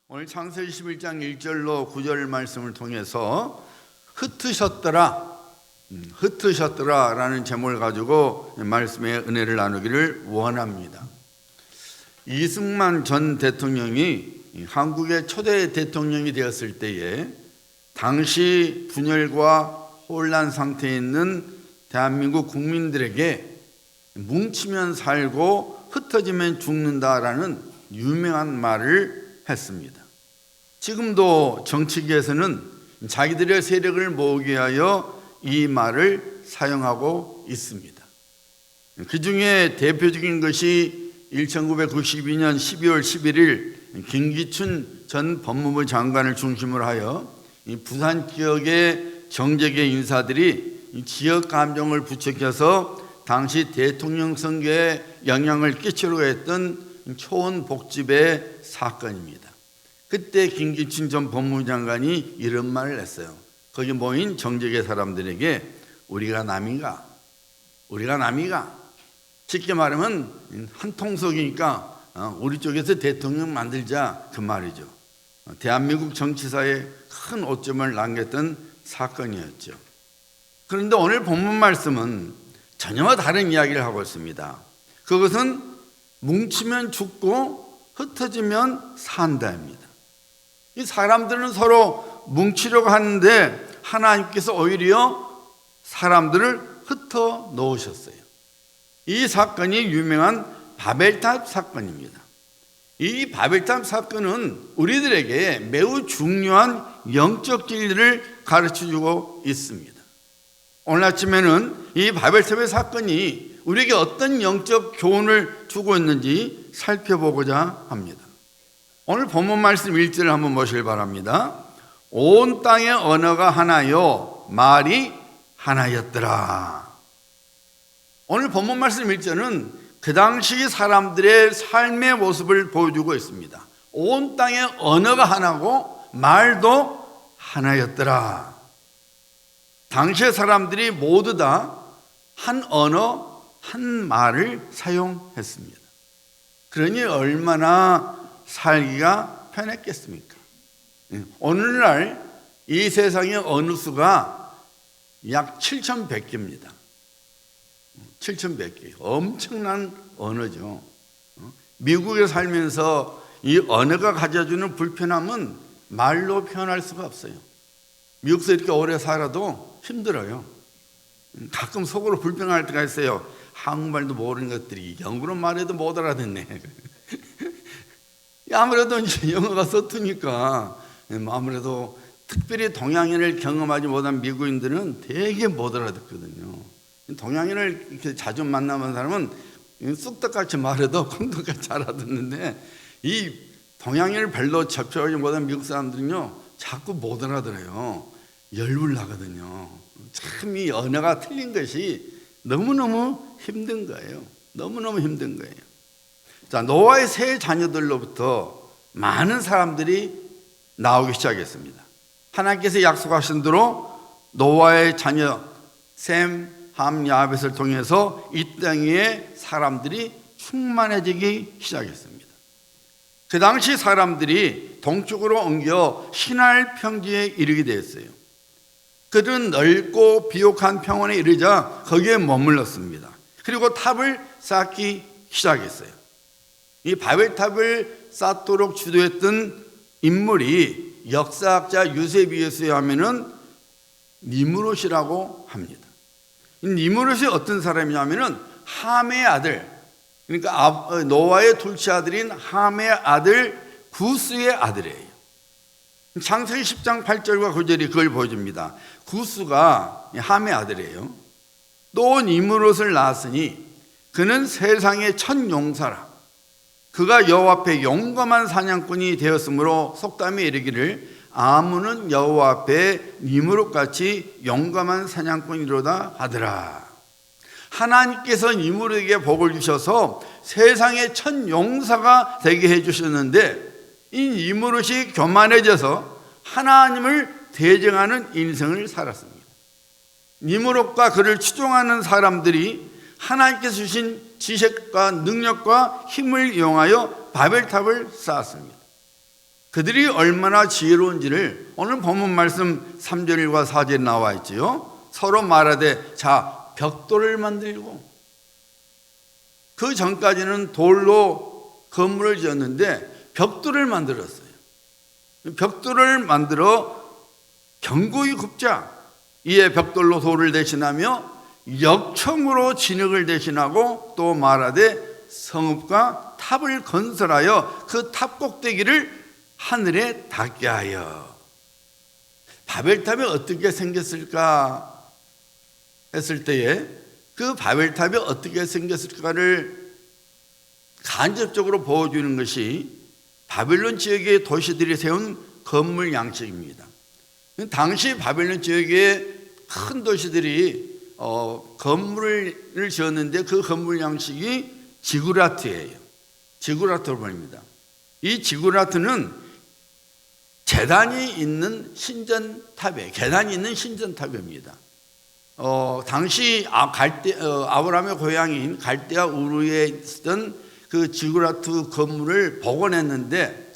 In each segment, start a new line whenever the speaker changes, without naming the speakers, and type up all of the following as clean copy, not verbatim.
오늘 창세기 11장 1절로 9절 말씀을 통해서 흩으셨더라라는 제목을 가지고 말씀의 은혜를 나누기를 원합니다. 이승만 전 대통령이 한국의 초대 대통령이 되었을 때에 당시 분열과 혼란 상태에 있는 대한민국 국민들에게 뭉치면 살고 흩어지면 죽는다라는 유명한 말을 했습니다. 지금도 정치계에서는 자기들의 세력을 모으기 위하여 이 말을 사용하고 있습니다. 그 중에 대표적인 것이 1992년 12월 11일 김기춘 전 법무부 장관을 중심으로 하여 부산 지역의 정재계 인사들이 지역 감정을 부추겨서 당시 대통령 선거에 영향을 끼치려고 했던 초원 복집의 사건입니다. 그때 김기춘 전 법무부 장관이 이런 말을 했어요. 거기 모인 정재계 사람들에게 우리가 남이가 쉽게 말하면 한 통속이니까 우리 쪽에서 대통령 만들자, 그 말이죠. 대한민국 정치사에 큰 오점을 남겼던 사건이었죠. 그런데 오늘 본문 말씀은 전혀 다른 이야기를 하고 있습니다. 그것은 뭉치면 죽고 흩어지면 산다입니다. 이 사람들은 서로 뭉치려고 하는데 하나님께서 오히려 사람들을 흩어 놓으셨어요. 이 사건이 유명한 바벨탑 사건입니다. 이 바벨탑 사건은 우리들에게 매우 중요한 영적 진리를 가르쳐주고 있습니다. 오늘 아침에는 이 바벨탑의 사건이 우리에게 어떤 영적 교훈을 주고 있는지 살펴보고자 합니다. 오늘 본문 말씀 1절을 한번 보시길 바랍니다. 온 땅의 언어가 하나요 말이 하나였더라. 오늘 본문 말씀 1절은 그 당시 사람들의 삶의 모습을 보여주고 있습니다. 온 땅의 언어가 하나고 말도 하나였더라. 당시의 사람들이 모두 다 한 언어, 한 말을 사용했습니다. 그러니 얼마나 살기가 편했겠습니까? 오늘날 이 세상의 언어 수가 약 7,100개입니다. 7,100개. 엄청난 언어죠. 미국에 살면서 이 언어가 가져주는 불편함은 말로 표현할 수가 없어요. 미국에서 이렇게 오래 살아도 힘들어요. 가끔 속으로 불평할 때가 있어요. 한국말도 모르는 것들이 영어로 말해도 못 알아듣네. 아무래도 이제 영어가 서투니까 아무래도 특별히 동양인을 경험하지 못한 미국인들은 되게 못 알아듣거든요. 동양인을 이렇게 자주 만나본 사람은 쑥떡같이 말해도 콩떡같이 알아듣는데 이 동양인을 별로 접촉하지 못한 미국 사람들은요 자꾸 못 알아들어요. 열불 나거든요. 참 이 언어가 틀린 것이 너무너무 힘든 거예요. 너무너무 힘든 거예요. 자, 노아의 세 자녀들로부터 많은 사람들이 나오기 시작했습니다. 하나님께서 약속하신 대로 노아의 자녀 셈, 함, 야벳을 통해서 이 땅 위에 사람들이 충만해지기 시작했습니다. 그 당시 사람들이 동쪽으로 옮겨 시날 평지에 이르게 되었어요. 그들은 넓고 비옥한 평원에 이르자 거기에 머물렀습니다. 그리고 탑을 쌓기 시작했어요. 이 바벨탑을 쌓도록 주도했던 인물이 역사학자 유세비우스에 하면은 니므롯이라고 합니다. 이 니므롯이 어떤 사람이냐면은 함의 아들, 그러니까 노아의 둘째 아들인 함의 아들 구스의 아들이에요. 창세기 10장 8절과 9절이 그걸 보여줍니다. 구스가 함의 아들이에요. 또 니므롯을 낳았으니 그는 세상의 첫 용사라. 그가 여호와 앞에 용감한 사냥꾼이 되었으므로 속담에 이르기를 아문은 여호와 앞에 니므롯같이 용감한 사냥꾼이로다 하더라. 하나님께서 니므롯에게 복을 주셔서 세상의 첫 용사가 되게 해주셨는데 이 니므롯이 교만해져서 하나님을 대적하는 인생을 살았습니다. 니므롯과 그를 추종하는 사람들이 하나님께서 주신 지식과 능력과 힘을 이용하여 바벨탑을 쌓았습니다. 그들이 얼마나 지혜로운지를 오늘 본문 말씀 3절과 4절에 나와 있지요. 서로 말하되 자 벽돌을 만들고, 그 전까지는 돌로 건물을 지었는데 벽돌을 만들었어요. 벽돌을 만들어 견고히 굽자. 이에 벽돌로 돌을 대신하며 역청으로 진흙을 대신하고 또 말하되 성읍과 탑을 건설하여 그 탑 꼭대기를 하늘에 닿게 하여. 바벨탑이 어떻게 생겼을까 했을 때에 그 바벨탑이 어떻게 생겼을까를 간접적으로 보여주는 것이 바벨론 지역의 도시들이 세운 건물 양식입니다. 당시 바벨론 지역의 큰 도시들이 건물을 지었는데 그 건물 양식이 지구라트예요. 지구라트로 보입니다. 이 지구라트는 재단이 있는 신전탑이에요. 계단이 있는 신전탑입니다. 당시 아브라함의 고향인 갈대아 우르에 있던 그 지구라트 건물을 복원했는데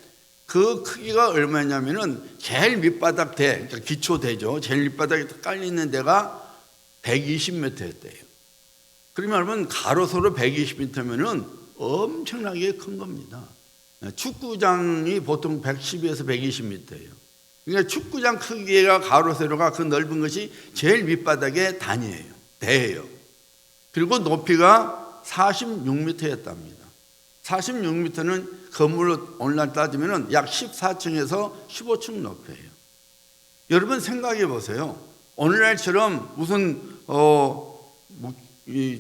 그 크기가 얼마냐면은 제일 밑바닥 그러니까 기초대죠. 제일 밑바닥에 깔려 있는 데가 120m였대요. 그러면 여러분 가로세로 120m면은 엄청나게 큰 겁니다. 축구장이 보통 110에서 120m예요. 그러니까 축구장 크기가 가로세로가 그 넓은 것이 제일 밑바닥에 대예요. 그리고 높이가 46m였답니다. 46m는 건물로 오늘날 따지면 약 14층에서 15층 높이에요. 여러분 생각해 보세요. 오늘날처럼 무슨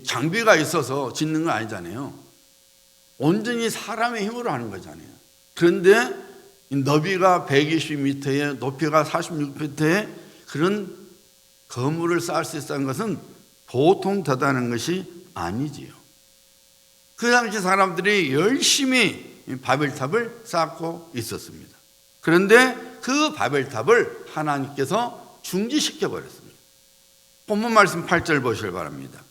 장비가 있어서 짓는 건 아니잖아요. 온전히 사람의 힘으로 하는 거잖아요. 그런데 너비가 120m에 높이가 46m에 그런 건물을 쌓을 수 있다는 것은 보통 대단한 것이 아니지요. 그 당시 사람들이 열심히 바벨탑을 쌓고 있었습니다. 그런데 그 바벨탑을 하나님께서 중지시켜 버렸습니다. 본문 말씀 8절 보시길 바랍니다.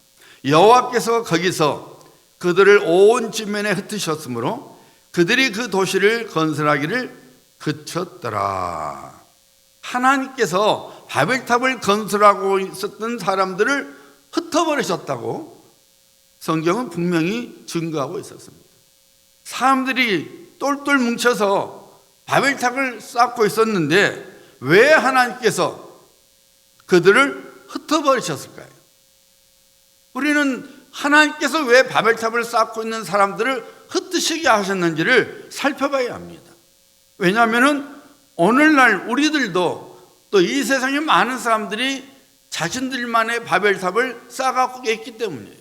여호와께서 거기서 그들을 온 지면에 흩으셨으므로 그들이 그 도시를 건설하기를 그쳤더라. 하나님께서 바벨탑을 건설하고 있었던 사람들을 흩어버리셨다고 성경은 분명히 증거하고 있었습니다. 사람들이 똘똘 뭉쳐서 바벨탑을 쌓고 있었는데 왜 하나님께서 그들을 흩어버리셨을까요? 우리는 하나님께서 왜 바벨탑을 쌓고 있는 사람들을 흩으시게 하셨는지를 살펴봐야 합니다. 왜냐하면 오늘날 우리들도 또 이 세상에 많은 사람들이 자신들만의 바벨탑을 쌓아갖고 있기 때문이에요.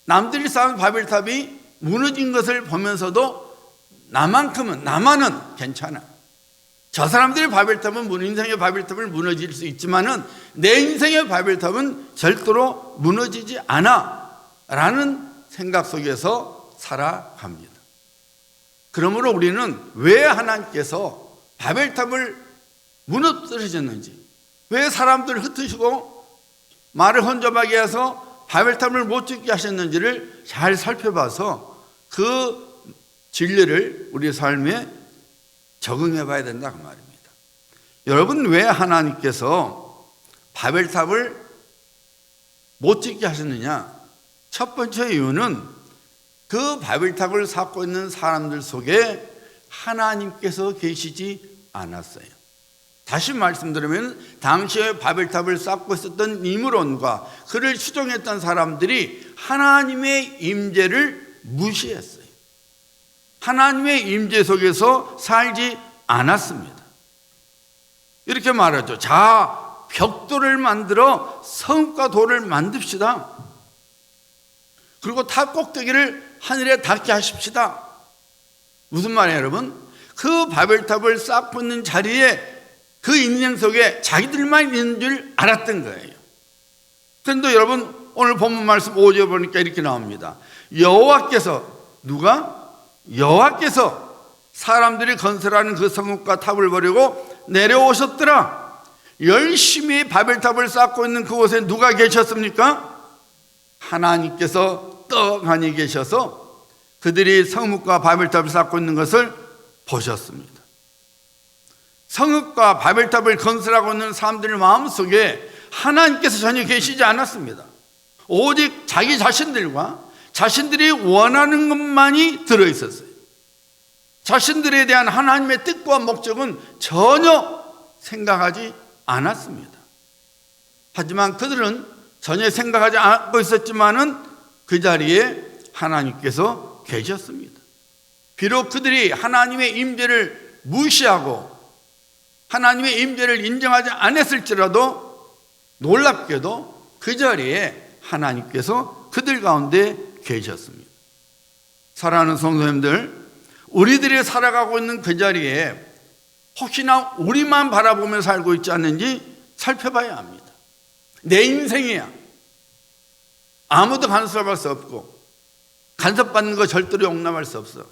남들이 쌓은 바벨탑이 무너진 것을 보면서도 나만은 괜찮아. 저 사람들의 바벨탑은 인생의 바벨탑을 무너질 수 있지만은 내 인생의 바벨탑은 절대로 무너지지 않아 라는 생각 속에서 살아갑니다. 그러므로 우리는 왜 하나님께서 바벨탑을 무너뜨리셨는지, 왜 사람들을 흩으시고 말을 혼잡하게 해서 바벨탑을 못 짓게 하셨는지를 잘 살펴봐서 그 진리를 우리 삶에 적응해 봐야 된다 그 말입니다. 여러분, 왜 하나님께서 바벨탑을 못 짓게 하셨느냐? 첫 번째 이유는 그 바벨탑을 쌓고 있는 사람들 속에 하나님께서 계시지 않았어요. 다시 말씀드리면 당시에 바벨탑을 쌓고 있었던 니므론과 그를 추종했던 사람들이 하나님의 임재를 무시했어요. 하나님의 임재 속에서 살지 않았습니다. 이렇게 말하죠. 자, 벽돌을 만들어 성과 돌을 만듭시다. 그리고 탑 꼭대기를 하늘에 닿게 하십시다. 무슨 말이에요, 여러분? 그 바벨탑을 쌓고 있는 자리에 그 인생 속에 자기들만 있는 줄 알았던 거예요. 그런데 여러분, 오늘 본문 말씀 5절 보니까 이렇게 나옵니다. 여호와께서, 누가? 여호와께서 사람들이 건설하는 그 성읍과 탑을 버리고 내려오셨더라. 열심히 바벨탑을 쌓고 있는 그곳에 누가 계셨습니까? 하나님께서 떡하니 계셔서 그들이 성읍과 바벨탑을 쌓고 있는 것을 보셨습니다. 성읍과 바벨탑을 건설하고 있는 사람들의 마음속에 하나님께서 전혀 계시지 않았습니다. 오직 자기 자신들과 자신들이 원하는 것만이 들어있었어요. 자신들에 대한 하나님의 뜻과 목적은 전혀 생각하지 않았습니다. 하지만 그들은 전혀 생각하지 않고 있었지만은 그 자리에 하나님께서 계셨습니다. 비록 그들이 하나님의 임재를 무시하고 하나님의 임재를 인정하지 않았을지라도 놀랍게도 그 자리에 하나님께서 그들 가운데 계셨습니다. 사랑하는 성도님들, 우리들이 살아가고 있는 그 자리에 혹시나 우리만 바라보며 살고 있지 않는지 살펴봐야 합니다. 내 인생이야. 아무도 간섭할 수 없고 간섭받는 거 절대로 용납할 수 없어.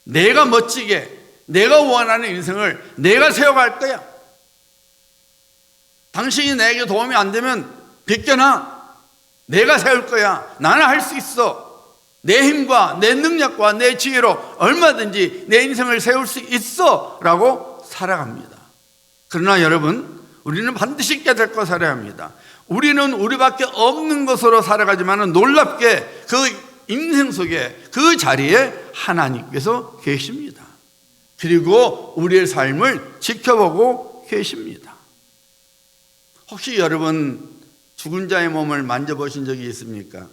내가 멋지게 내가 원하는 인생을 내가 세워갈 거야. 당신이 내게 도움이 안 되면 비껴나. 내가 세울 거야. 나는 할 수 있어. 내 힘과 내 능력과 내 지혜로 얼마든지 내 인생을 세울 수 있어 라고 살아갑니다. 그러나 여러분, 우리는 반드시 깨닫고 살아야 합니다. 우리는 우리밖에 없는 것으로 살아가지만 놀랍게 그 인생 속에 그 자리에 하나님께서 계십니다. 그리고 우리의 삶을 지켜보고 계십니다. 혹시 여러분 죽은 자의 몸을 만져보신 적이 있습니까?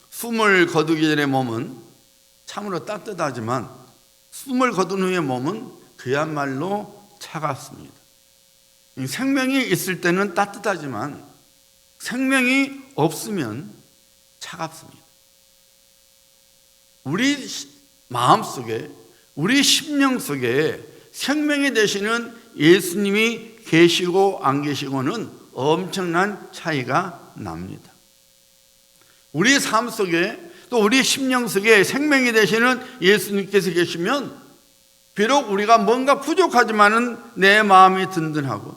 숨을 거두기 전에 몸은 참으로 따뜻하지만 숨을 거둔 후의 몸은 그야말로 차갑습니다. 생명이 있을 때는 따뜻하지만 생명이 없으면 차갑습니다. 우리 마음속에 우리 심령 속에 생명이 되시는 예수님이 계시고 안 계시고는 엄청난 차이가 납니다. 우리 삶 속에 또 우리 심령 속에 생명이 되시는 예수님께서 계시면 비록 우리가 뭔가 부족하지만은 내 마음이 든든하고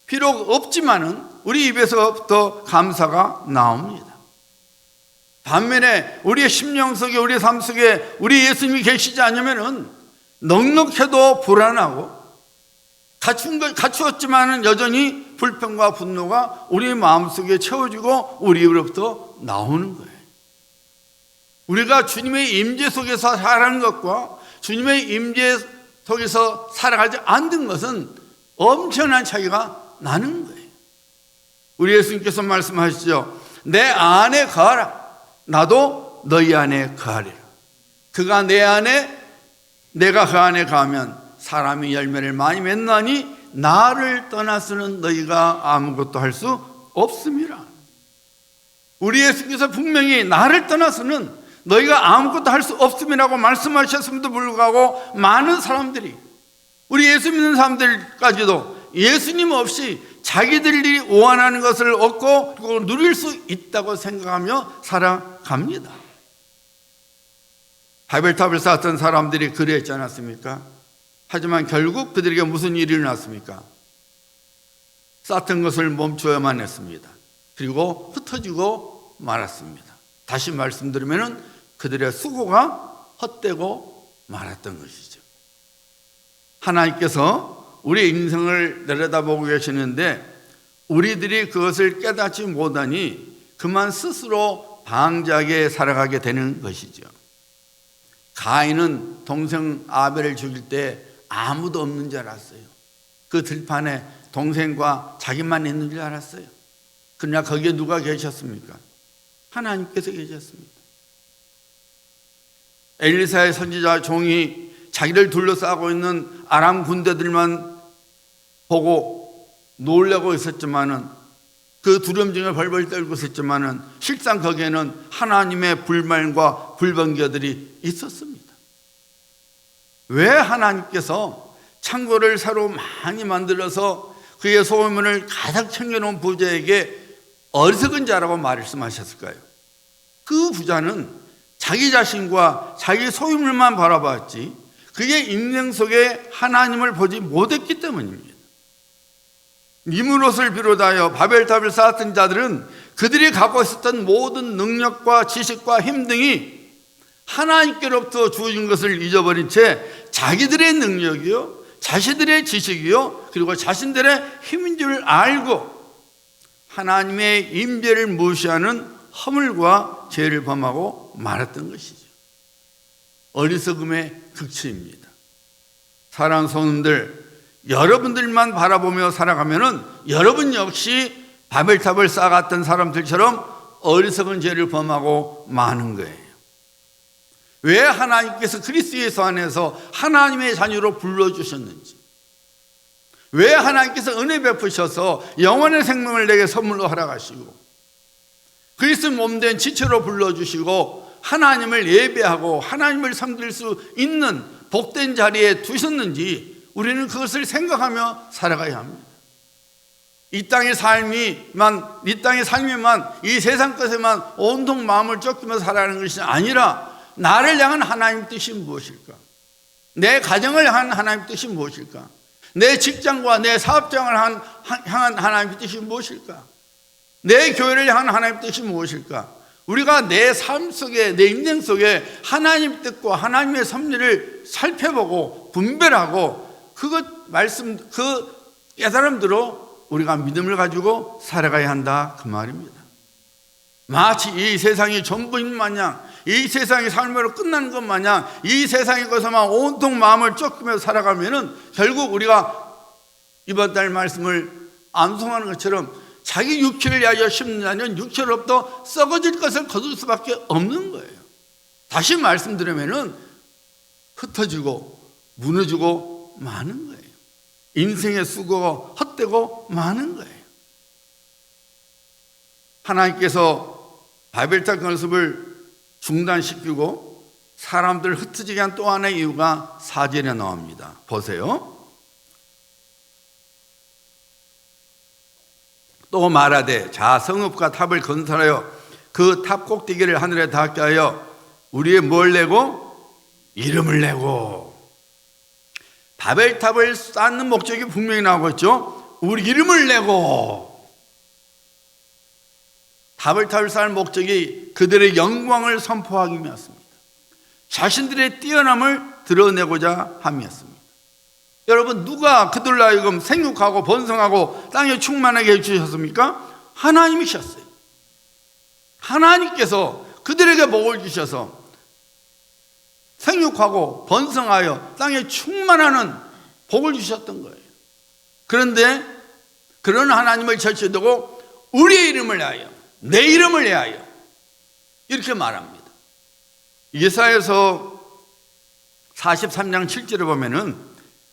비록 없지만은 우리 입에서부터 감사가 나옵니다. 반면에 우리의 심령 속에 우리 삶 속에 우리 예수님이 계시지 않으면은 넉넉해도 불안하고 갖추었지만은 여전히 불평과 분노가 우리 마음속에 채워지고 우리 입으로부터 나오는 거예요. 우리가 주님의 임재 속에서 살아가는 것과 주님의 임재 속에서 살아가지 않는 것은 엄청난 차이가 나는 거예요. 우리 예수님께서 말씀하시죠. 내 안에 거하라. 나도 너희 안에 거하리라. 그가 내 안에 내가 그 안에 거하면 사람이 열매를 많이 맺나니 나를 떠나서는 너희가 아무것도 할 수 없음이라. 우리 예수께서 분명히 나를 떠나서는 너희가 아무것도 할 수 없음이라고 말씀하셨음에도 불구하고 많은 사람들이 우리 예수 믿는 사람들까지도 예수님 없이 자기들이 원하는 것을 얻고 그걸 누릴 수 있다고 생각하며 살아갑니다. 바벨탑을 쌓았던 사람들이 그랬지 않았습니까? 하지만 결국 그들에게 무슨 일이 일어났습니까? 쌓던 것을 멈춰야만 했습니다. 그리고 흩어지고 말았습니다. 다시 말씀드리면 그들의 수고가 헛되고 말았던 것이죠. 하나님께서 우리 인생을 내려다보고 계시는데 우리들이 그것을 깨닫지 못하니 그만 스스로 방자하게 살아가게 되는 것이죠. 가인은 동생 아벨을 죽일 때 아무도 없는 줄 알았어요. 그 들판에 동생과 자기만 있는 줄 알았어요. 그러나 거기에 누가 계셨습니까? 하나님께서 계셨습니다. 엘리사의 선지자 종이 자기를 둘러싸고 있는 아람 군대들만 보고 놀라고 있었지만은 그 두려움증에 벌벌 떨고 있었지만은 실상 거기에는 하나님의 불말과 불번개들이 있었습니다. 왜 하나님께서 창고를 새로 많이 만들어서 그의 소유물을 가득 챙겨놓은 부자에게 어리석은 자라고 말씀하셨을까요? 그 부자는 자기 자신과 자기 소유물만 바라봤지 그의 인생 속에 하나님을 보지 못했기 때문입니다. 니므롯을 비롯하여 바벨탑을 쌓았던 자들은 그들이 갖고 있었던 모든 능력과 지식과 힘 등이 하나님께로부터 주어진 것을 잊어버린 채 자기들의 능력이요, 자신들의 지식이요, 그리고 자신들의 힘인 줄 알고 하나님의 임재를 무시하는 허물과 죄를 범하고 말았던 것이죠. 어리석음의 극치입니다. 사랑하는 성도님들, 여러분들만 바라보며 살아가면은 여러분 역시 바벨탑을 쌓았던 사람들처럼 어리석은 죄를 범하고 마는 거예요. 왜 하나님께서 그리스도 예수 안에서 하나님의 자녀로 불러주셨는지, 왜 하나님께서 은혜 베푸셔서 영원의 생명을 내게 선물로 허락하시고 그리스도 몸된 지체로 불러주시고 하나님을 예배하고 하나님을 섬길 수 있는 복된 자리에 두셨는지 우리는 그것을 생각하며 살아가야 합니다. 이 땅의 삶에만 이 세상 것에만 온통 마음을 쫓기며 살아가는 것이 아니라 나를 향한 하나님 뜻이 무엇일까? 내 가정을 향한 하나님 뜻이 무엇일까? 내 직장과 내 사업장을 향한 하나님 뜻이 무엇일까? 내 교회를 향한 하나님 뜻이 무엇일까? 우리가 내 삶 속에, 내 인생 속에 하나님 뜻과 하나님의 섭리를 살펴보고 분별하고 그 깨달음대로 우리가 믿음을 가지고 살아가야 한다, 그 말입니다. 마치 이 세상이 전부인 마냥, 이 세상이 삶으로 끝나는 것 마냥 이 세상의 것에만 온통 마음을 쫓기며 살아가면은 결국 우리가 이번 달 말씀을 암송하는 것처럼 자기 육체를 위하여 심는 자는 육체로부터 썩어질 것을 거둘 수밖에 없는 거예요. 다시 말씀드리면은 흩어지고 무너지고 마는 거예요. 인생의 수고가 헛되고 마는 거예요. 하나님께서 바벨탑 건습을 중단시키고 사람들 흩어지게 한 또 하나의 이유가 4절에 나옵니다. 보세요. 또 말하되 자 성읍과 탑을 건설하여 그 탑 꼭대기를 하늘에 닿게 하여 우리의 뭘 내고? 이름을 내고. 바벨탑을 쌓는 목적이 분명히 나오고 있죠. 우리 이름을 내고. 바벨탑을 쌓는 목적이 그들의 영광을 선포하기 위함이었습니다. 자신들의 뛰어남을 드러내고자 함이었습니다. 여러분, 누가 그들로 하여금 생육하고 번성하고 땅에 충만하게 해주셨습니까? 하나님이셨어요. 하나님께서 그들에게 복을 주셔서 생육하고 번성하여 땅에 충만하는 복을 주셨던 거예요. 그런데 그런 하나님을 절제하고 우리의 이름을 위하여, 내 이름을 위하여 이렇게 말합니다. 예사야서 43장 7절에 보면은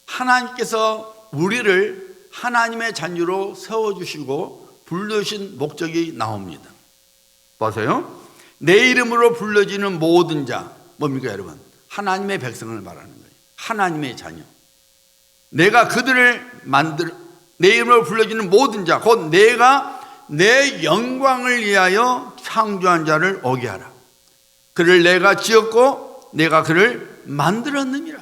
하나님께서 우리를 하나님의 자녀로 세워주시고 불러주신 목적이 나옵니다. 보세요. 내 이름으로 불러지는 모든 자, 뭡니까 여러분? 하나님의 백성을 말하는 거예요. 하나님의 자녀. 내가 그들을 내 이름으로 불러지는 모든 자, 곧 내가 내 영광을 위하여 창조한 자를 오게 하라. 그를 내가 지었고 내가 그를 만들었느니라.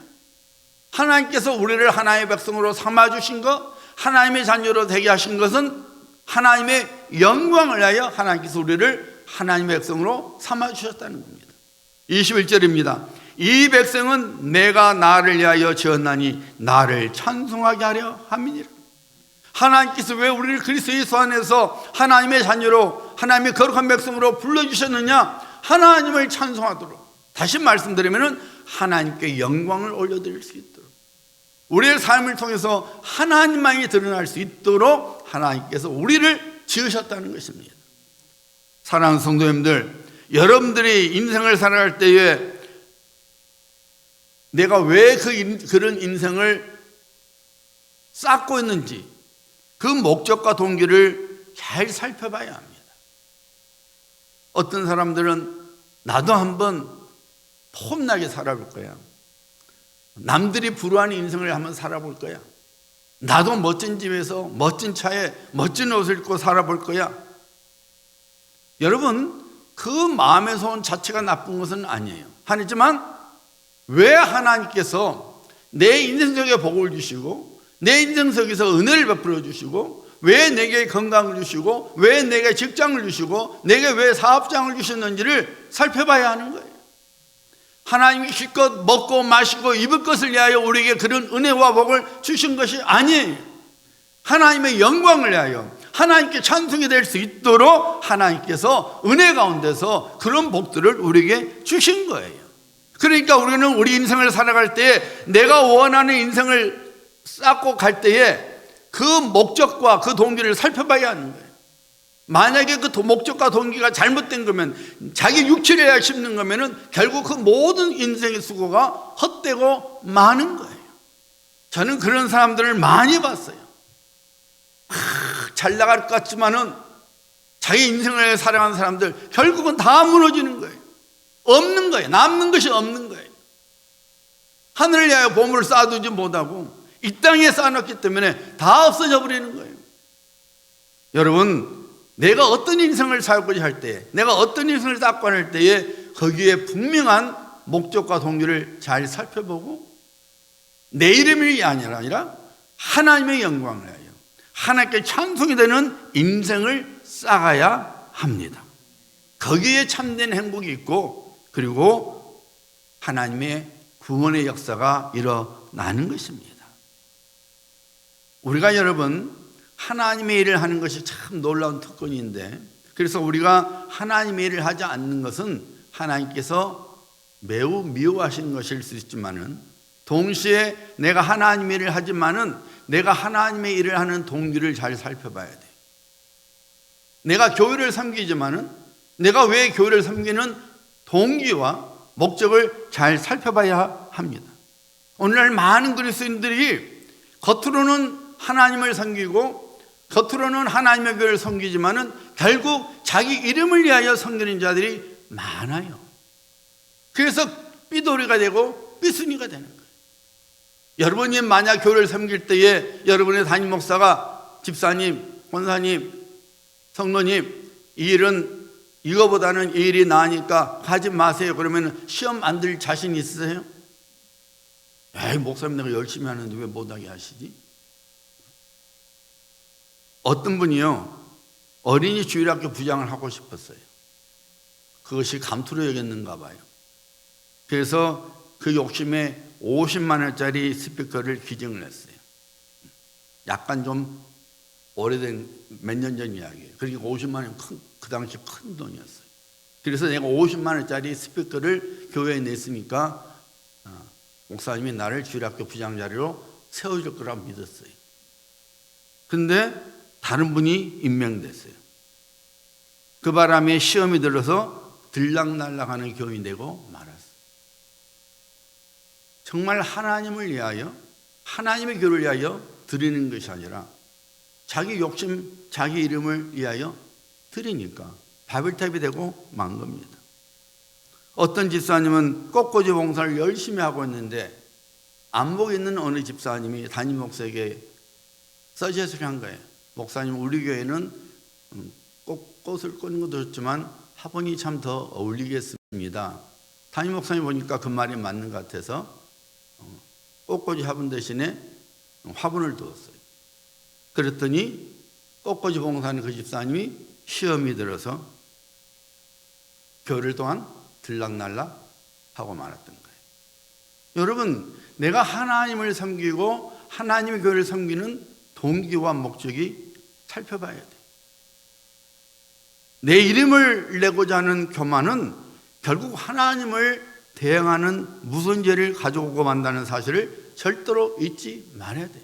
하나님께서 우리를 하나님의 백성으로 삼아주신 것, 하나님의 자녀로 되게 하신 것은 하나님의 영광을 위하여 하나님께서 우리를 하나님의 백성으로 삼아주셨다는 겁니다. 21절입니다. 이 백성은 내가 나를 위하여 지었나니 나를 찬송하게 하려 함이니라. 하나님께서 왜 우리를 그리스도 예수 안에서 하나님의 자녀로, 하나님의 거룩한 백성으로 불러주셨느냐? 하나님을 찬송하도록. 다시 말씀드리면 하나님께 영광을 올려드릴 수 있도록, 우리의 삶을 통해서 하나님만이 드러날 수 있도록 하나님께서 우리를 지으셨다는 것입니다. 사랑하는 성도님들, 여러분들이 인생을 살아갈 때에 내가 왜 그런 인생을 쌓고 있는지 그 목적과 동기를 잘 살펴봐야 합니다. 어떤 사람들은 나도 한번 폼나게 살아볼 거야. 남들이 부러워하는 인생을 한번 살아볼 거야. 나도 멋진 집에서 멋진 차에 멋진 옷을 입고 살아볼 거야. 여러분, 그 마음에서 온 자체가 나쁜 것은 아니에요. 하지만 왜 하나님께서 내 인생 속에 복을 주시고 내 인생 속에서 은혜를 베풀어 주시고 왜 내게 건강을 주시고 왜 내게 직장을 주시고 내게 왜 사업장을 주셨는지를 살펴봐야 하는 거예요. 하나님이 실컷 먹고 마시고 입을 것을 위하여 우리에게 그런 은혜와 복을 주신 것이 아니에요. 하나님의 영광을 위하여 하나님께 찬송이 될 수 있도록 하나님께서 은혜 가운데서 그런 복들을 우리에게 주신 거예요. 그러니까 우리는 우리 인생을 살아갈 때에 내가 원하는 인생을 쌓고 갈 때에 그 목적과 그 동기를 살펴봐야 하는 거예요. 만약에 그 목적과 동기가 잘못된 거면, 자기 육체를 위하여 심는 거면은 결국 그 모든 인생의 수고가 헛되고 마는 거예요. 저는 그런 사람들을 많이 봤어요. 잘 나갈 것 같지만은 자기 인생을 살아가는 사람들 결국은 다 무너지는 거예요. 없는 거예요. 남는 것이 없는 거예요. 하늘을 위하여 보물을 쌓아두지 못하고 이 땅에 쌓아놨기 때문에 다 없어져 버리는 거예요. 여러분, 내가 어떤 인생을 살고자 할 때에, 내가 어떤 인생을 쌓고 할 때에 거기에 분명한 목적과 동기를 잘 살펴보고 내 이름이 아니라 하나님의 영광을 위하여 하나님께 찬송이 되는 인생을 쌓아야 합니다. 거기에 참된 행복이 있고 그리고 하나님의 구원의 역사가 일어나는 것입니다. 우리가 여러분 하나님의 일을 하는 것이 참 놀라운 특권인데, 그래서 우리가 하나님의 일을 하지 않는 것은 하나님께서 매우 미워하시는 것일 수 있지만은, 동시에 내가 하나님의 일을 하지만은 내가 하나님의 일을 하는 동기를 잘 살펴봐야 돼요. 내가 교회를 섬기지만은 내가 왜 교회를 섬기는 동기와 목적을 잘 살펴봐야 합니다. 오늘날 많은 그리스도인들이 겉으로는 하나님을 섬기고 겉으로는 하나님의 교회를 섬기지만은 결국 자기 이름을 위하여 섬기는 자들이 많아요. 그래서 삐돌이가 되고 삐순이가 되는 거예요. 여러분이 만약 교회를 섬길 때에 여러분의 담임 목사가 집사님, 권사님, 성도님, 이 일은 이거보다는 이 일이 나으니까 하지 마세요. 그러면 시험 안 들 자신 있으세요? 에이, 목사님 내가 열심히 하는데 왜 못하게 하시지? 어떤 분이요, 어린이 주일학교 부장을 하고 싶었어요. 그것이 감투로 여겼는가 봐요. 그래서 그 욕심에 50만 원짜리 스피커를 기증을 했어요. 약간 좀 오래된 몇 년 전 이야기예요. 그러니까 50만 원이 그 당시 큰 돈이었어요. 그래서 내가 50만 원짜리 스피커를 교회에 냈으니까 목사님이 나를 주일학교 부장 자리로 세워줄 거라고 믿었어요. 근데 다른 분이 임명됐어요. 그 바람에 시험이 들어서 들락날락하는 교인이 되고 말았어요. 정말 하나님을 위하여, 하나님의 교를 위하여 드리는 것이 아니라 자기 욕심, 자기 이름을 위하여 드리니까 바벨탑이 되고 만 겁니다. 어떤 집사님은 꽃꽂이 봉사를 열심히 하고 있는데 안복 있는 어느 집사님이 담임 목사에게 서제스를 한 거예요. 목사님, 우리 교회는 꽃을 꽂는 것도 좋지만 화분이 참 더 어울리겠습니다. 담임 목사님 보니까 그 말이 맞는 것 같아서 꽃꽂이 화분 대신에 화분을 두었어요. 그랬더니 꽃꽂이 봉사하는 그 집사님이 시험이 들어서 교회를 또한 들락날락 하고 말았던 거예요. 여러분, 내가 하나님을 섬기고 하나님의 교회를 섬기는 동기와 목적이 살펴봐야 돼요. 내 이름을 내고자 하는 교만은 결국 하나님을 대항하는 무슨 죄를 가져오고 만다는 사실을 절대로 잊지 말아야 돼요.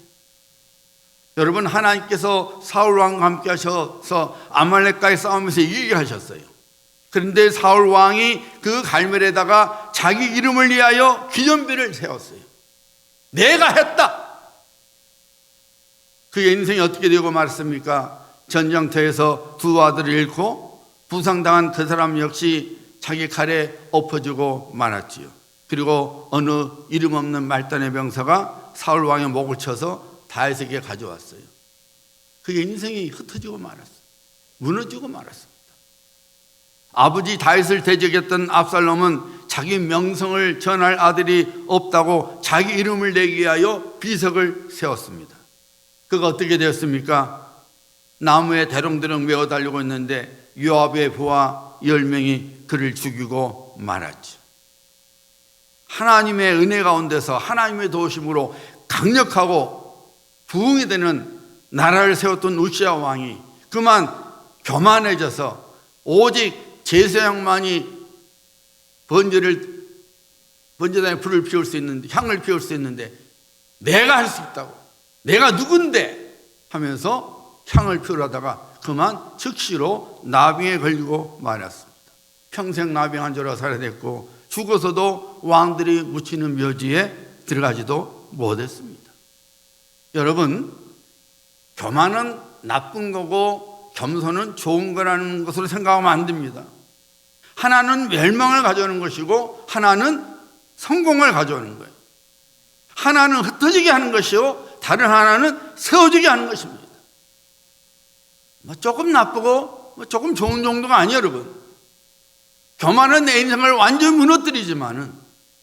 여러분, 하나님께서 사울 왕과 함께 하셔서 아말렉과의 싸움에서 이기게 하셨어요. 그런데 사울 왕이 그 갈멜에다가 자기 이름을 위하여 기념비를 세웠어요. 내가 했다. 그의 인생이 어떻게 되고 말았습니까? 전쟁터에서 두 아들을 잃고 부상당한 그 사람 역시 자기 칼에 엎어지고 말았지요. 그리고 어느 이름 없는 말단의 병사가 사울 왕의 목을 쳐서 다윗에게 가져왔어요. 그의 인생이 흩어지고 말았어요. 무너지고 말았습니다. 아버지 다윗을 대적했던 압살롬은 자기 명성을 전할 아들이 없다고 자기 이름을 내기 위하여 비석을 세웠습니다. 그가 어떻게 되었습니까? 나무에 대롱대롱 메어 달리고 있는데 요압의 부하 10명이 그를 죽이고 말았죠. 하나님의 은혜 가운데서 하나님의 도우심으로 강력하고 부흥이 되는 나라를 세웠던 우시야 왕이 그만 교만해져서 오직 제사장만이 번제단에 불을 피울 수 있는데, 향을 피울 수 있는데 내가 할 수 있다고, 내가 누군데 하면서 향을 피우려다가 그만 즉시로 나병에 걸리고 말았습니다. 평생 나병한 자로 살아야 됐고 죽어서도 왕들이 묻히는 묘지에 들어가지도 못했습니다. 여러분, 교만은 나쁜 거고 겸손은 좋은 거라는 것으로 생각하면 안 됩니다. 하나는 멸망을 가져오는 것이고 하나는 성공을 가져오는 거예요. 하나는 흩어지게 하는 것이요, 다른 하나는 세워지게 하는 것입니다. 조금 나쁘고 조금 좋은 정도가 아니에요, 여러분. 교만은 내 인생을 완전히 무너뜨리지만은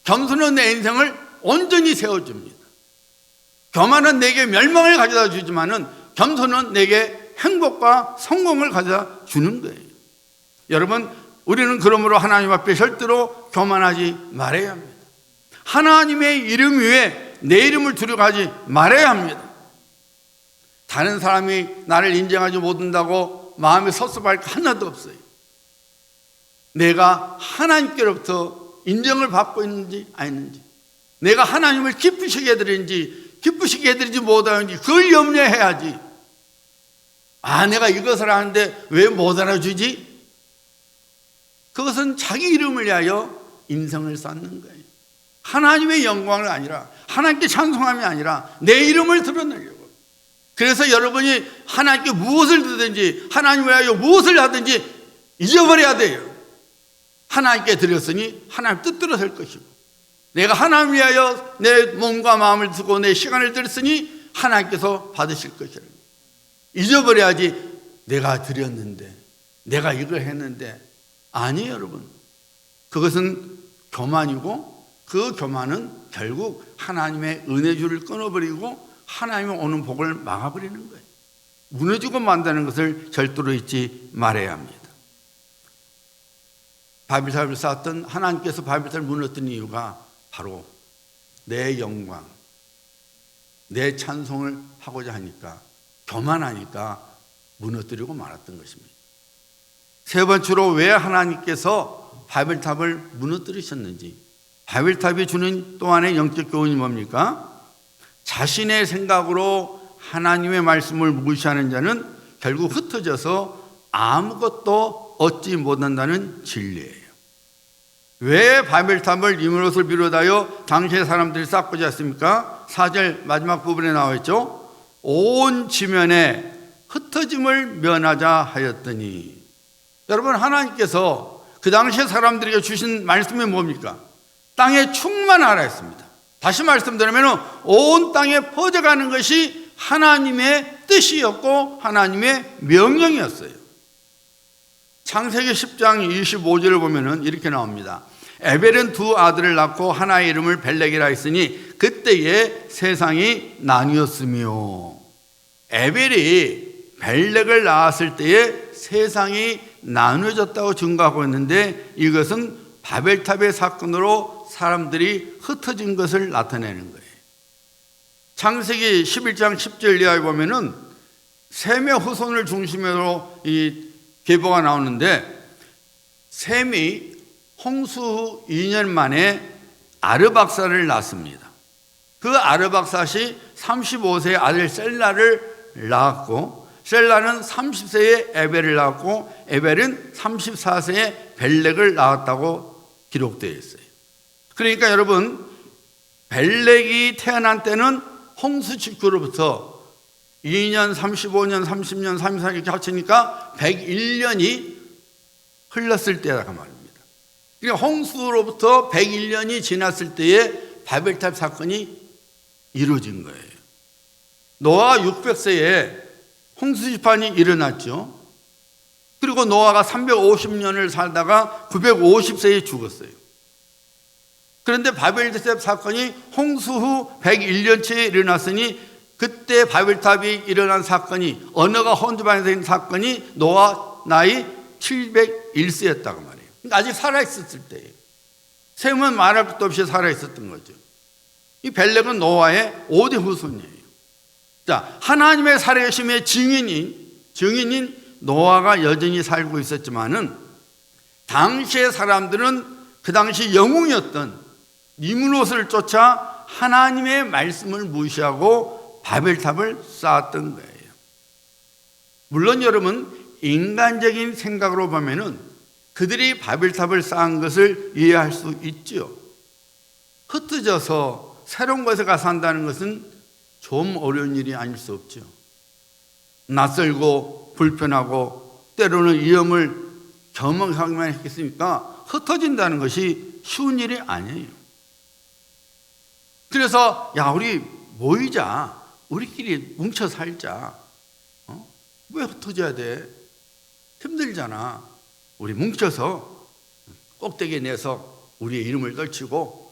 겸손은 내 인생을 온전히 세워줍니다. 교만은 내게 멸망을 가져다 주지만은 겸손은 내게 행복과 성공을 가져다 주는 거예요. 여러분, 우리는 그러므로 하나님 앞에 절대로 교만하지 말아야 합니다. 하나님의 이름 위에 내 이름을 두려고 하지 말아야 합니다. 다른 사람이 나를 인정하지 못한다고 마음에 섭섭할 거 하나도 없어요. 내가 하나님께로부터 인정을 받고 있는지 아닌지, 내가 하나님을 기쁘시게 해드리는지 기쁘시게 해드리지 못하는지 그걸 염려해야지. 내가 이것을 하는데 왜 못 알아주지? 그것은 자기 이름을 위하여 인성을 쌓는 거예요. 하나님의 영광이 아니라, 하나님께 찬송함이 아니라 내 이름을 드러내려고. 그래서 여러분이 하나님께 무엇을 드든지 하나님을 위하여 무엇을 하든지 잊어버려야 돼요. 하나님께 드렸으니 하나님 뜻대로 될 것이고, 내가 하나님 위하여 내 몸과 마음을 두고 내 시간을 드렸으니 하나님께서 받으실 것이라고. 잊어버려야지. 내가 드렸는데, 내가 이걸 했는데. 아니에요, 여러분. 그것은 교만이고, 그 교만은 결국 하나님의 은혜줄을 끊어버리고 하나님의 오는 복을 막아버리는 거예요. 무너지고 만다는 것을 절대로 잊지 말아야 합니다. 바벨탑을 쌓았던, 하나님께서 바벨탑을 무너뜨린 이유가 바로 내 영광, 내 찬송을 하고자 하니까, 교만하니까 무너뜨리고 말았던 것입니다. 세 번째로 왜 하나님께서 바벨탑을 무너뜨리셨는지, 바벨탑이 주는 또 하나의 영적 교훈이 뭡니까? 자신의 생각으로 하나님의 말씀을 무시하는 자는 결국 흩어져서 아무것도 얻지 못한다는 진리예요. 왜 바벨탑을 니므롯을 비롯하여 당시의 사람들이 쌓고자 했습니까? 4절 마지막 부분에 나와 있죠. 온 지면에 흩어짐을 면하자 하였더니. 여러분, 하나님께서 그 당시의 사람들에게 주신 말씀이 뭡니까? 땅에 충만하라 했습니다. 다시 말씀드리면 온 땅에 퍼져가는 것이 하나님의 뜻이었고 하나님의 명령이었어요. 창세기 10장 25절을 보면 이렇게 나옵니다. 에벨은 두 아들을 낳고 하나의 이름을 벨렉이라 했으니 그때에 세상이 나뉘었으며. 에벨이 벨렉을 낳았을 때에 세상이 나누어졌다고 증거하고 있는데, 이것은 바벨탑의 사건으로 사람들이 흩어진 것을 나타내는 거예요. 창세기 11장 10절 이하에 보면은 셈의 후손을 중심으로 이 계보가 나오는데, 셈이 홍수 후 2년 만에 아르박사를 낳습니다. 그 아르박사시 35세의 아들 셀라를 낳았고, 셀라는 30세에 에벨을 낳았고, 에벨은 34세에 벨렉을 낳았다고 기록되어 있어요. 그러니까 여러분, 벨렉이 태어난 때는 홍수 직후로부터 2년, 35년, 30년, 34년 이렇게 합치니까 101년이 흘렀을 때라고 말입니다. 그러니까 홍수로부터 101년이 지났을 때에 바벨탑 사건이 이루어진 거예요. 노아가 600세에 홍수지판이 일어났죠. 그리고 노아가 350년을 살다가 950세에 죽었어요. 그런데 바벨탑 사건이 홍수 후 101년째에 일어났으니 그때 바벨탑이 일어난 사건이, 언어가 혼주반에서 있는 사건이 노아 나이 701세였다고 말해요. 그러니까 아직 살아있었을 때예요. 셈은 말할 것도 없이 살아있었던 거죠. 이 벨렉은 노아의 5대 후손이에요. 자, 하나님의 살아계심의 증인인 노아가 여전히 살고 있었지만은 당시의 사람들은 그 당시 영웅이었던 니므롯을 쫓아 하나님의 말씀을 무시하고 바벨탑을 쌓았던 거예요. 물론 여러분, 인간적인 생각으로 보면은 그들이 바벨탑을 쌓은 것을 이해할 수 있죠. 흩어져서 새로운 곳에 가서 산다는 것은 좀 어려운 일이 아닐 수 없죠. 낯설고 불편하고 때로는 위험을 경험하기만 했겠습니까? 흩어진다는 것이 쉬운 일이 아니에요. 그래서 야, 우리 모이자. 우리끼리 뭉쳐 살자. 왜 흩어져야 돼? 힘들잖아. 우리 뭉쳐서 꼭대기에 내서 우리의 이름을 떨치고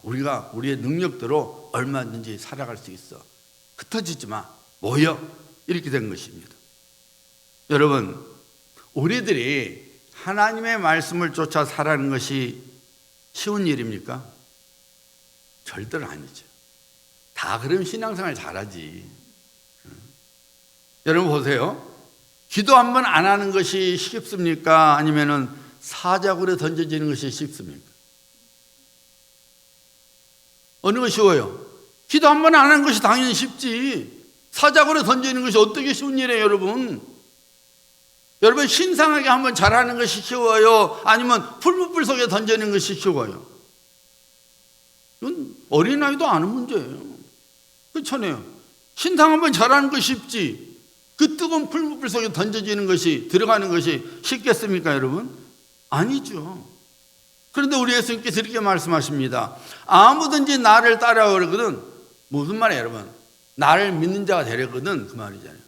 우리가 우리의 능력대로 얼마든지 살아갈 수 있어. 흩어지지 마. 모여. 이렇게 된 것입니다. 여러분, 우리들이 하나님의 말씀을 쫓아 살아가는 것이 쉬운 일입니까? 절대로 아니죠. 다 그럼 신앙생활 잘하지. 여러분 보세요. 기도 한 번 안 하는 것이 쉽습니까? 아니면은 사자굴에 던져지는 것이 쉽습니까? 어느 거 쉬워요? 기도 한 번 안 하는 것이 당연히 쉽지. 사자굴에 던지는 것이 어떻게 쉬운 일이에요, 여러분? 여러분, 신상하게 한번 잘하는 것이 쉬워요? 아니면 풀무불 속에 던지는 것이 쉬워요? 이건 어린아이도 아는 문제예요. 그렇잖아요. 신상 한번 잘하는 것이 쉽지. 그 뜨거운 풀무불 속에 던져지는 것이, 들어가는 것이 쉽겠습니까, 여러분? 아니죠. 그런데 우리 예수님께서 이렇게 말씀하십니다. 아무든지 나를 따라오거든. 무슨 말이에요, 여러분? 나를 믿는 자가 되려거든. 그 말이잖아요.